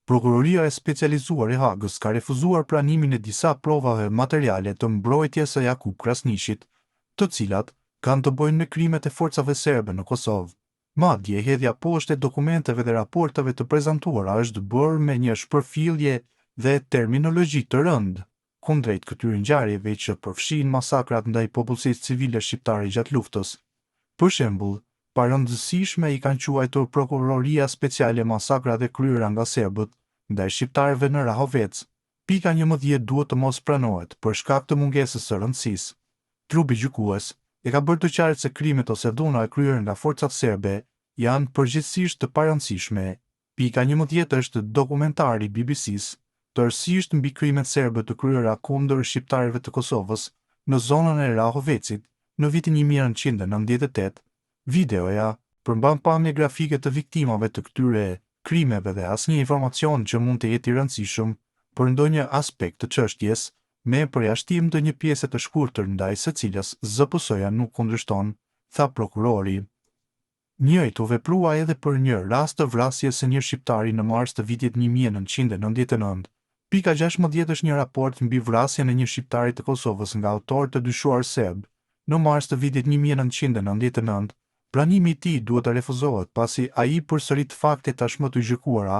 Prokuroria e specializuar e Hagës ka refuzuar pranimin e disa provave materiale të mbrojtjes së Jakub Krasniqit, të cilat kanë të bëjnë me krimet e forcave serbe në Kosovë. Madje hedhja poshtë e dokumenteve dhe raporteve të prezantuara është bërë me një shpërfillje dhe terminologji të rëndë kundrejt këtyre ngjarjeve që përfshin masakrat ndaj popullsisë civile shqiptare gjatë luftës. Për shembull, parëndësishme i kanë quajtur Prokuroria Speciale masakrat e kryera nga serbët ndaj shqiptarëve në Rahovec. Pika 11 duhet të mos pranohet për shkak të mungesës së rëndësisë. Trupi gjykues e ka bërë të qartë se krimet ose dhuna e kryer nga forcat serbe janë përgjithsisht të parëndësishme. Pika 11 është dokumentari BBC-s, tërësisht mbi krimet serbe të kryera kundër shqiptarëve të Kosovës në zonën e Rahovecit në vitin 1998. Videoja përmban pamje grafike të viktimave të këtyre krimeve dhe asnjë informacion që mund të jetë i rëndësishëm për ndonjë aspekt të çështjes, me përjashtim të një pjese të shkurtër ndaj së cilës ZPS-ja nuk kundërshton, tha prokurori. Njëjtë u veprua edhe për një rast të vrasjes së një shqiptari në mars të vitit 1999. Pika 16 është një raport mbi vrasjen e një shqiptari të Kosovës nga autor të dyshuar serb. Në mars të vitit 1999, pranimi i tij duhet të refuzohet pasi ai përsërit fakte tashmë të gjykuara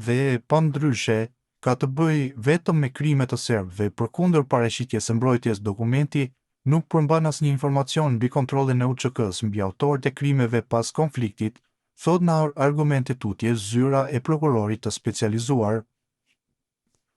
dhe pandryshe ka të bëjë vetëm me krime të serbëve. Përkundër paraqitjes së mbrojtjes, dokumenti nuk përmban asnjë informacion mbi kontrollin e UÇK-s mbi autorët e krimeve pas konfliktit, thot në argumente tutje zyra e prokurorit të specializuar.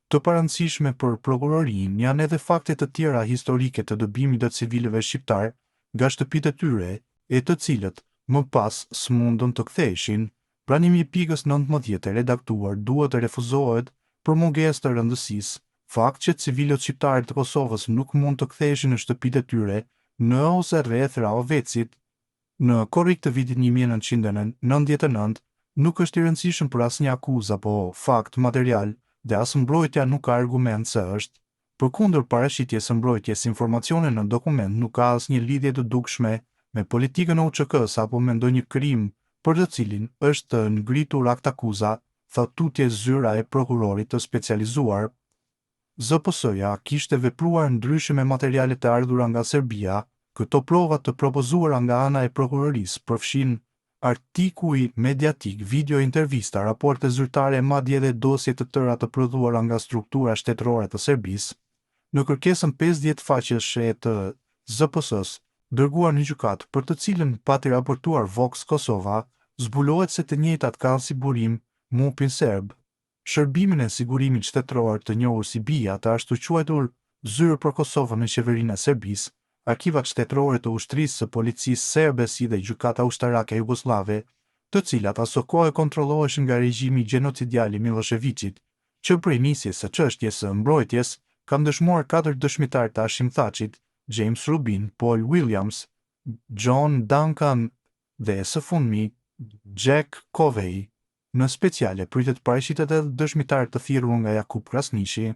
Të parëndësishme për prokurorinë janë edhe fakte të tjera historike të dëbimit të civilëve shqiptar nga shtëpitë e tyre, e të cilët më pas s'mundën të ktheheshin. Pranimi i pikës 19 e redaktuar duhet të refuzohet për mungesë të rëndësisë, fakt që civilët shqiptarë të Kosovës nuk mund të ktheheshin në shtëpitë e tyre në ose rreth Rahovecit. Në korrik të vitit 1999 nuk është i rëndësishëm për asnjë akuzë apo fakt material dhe as mbrojtja nuk ka argument se është. Përkundër paraqitjes së mbrojtjes, informacione në dokument nuk ka asnjë lidhje të dukshme me politikën e UÇK-s apo me ndonjë krim për të cilin është ngritur akt akuza, tha tutje zyra e prokurorit të specializuar. ZPS-ja kishte vepruar ndryshe me materialet e ardhura nga Serbia. Këto prova të propozuara nga ana e prokurorisë përfshin artikuj mediatik, video, intervista, raporte zyrtare, madje edhe dosje të tëra të prodhuara nga struktura shtetërore të Serbisë. Në kërkesën 50 faqeshë të ZPS-s, dërguar në gjykatë, për të cilën pati raportuar Vox Kosova, zbulohet se të njëjtat kanë si burim MUP-in serb. Shërbimin e sigurimit shtetëror të njohur si BIA, të ashtu quajtur Zyrë për Kosovën në qeverinë e Serbisë, arkivat shtetërore të ushtrisë së policisë serbe si dhe gjykata ushtarake jugoslave, të cilat aso kohë kontrolloheshin nga regjimi gjenocidial i Miloševićit, që prej nisjes së çështjes së mbrojtjes kanë dëshmuar 4 dëshmitar të Hashim Thaçit, James Rubin, Paul Williams, John Duncan dhe së fundmi Jack Covey. Në speciale pritet paraqitet edhe dëshmitar të thirrur nga Jakub Krasniqi.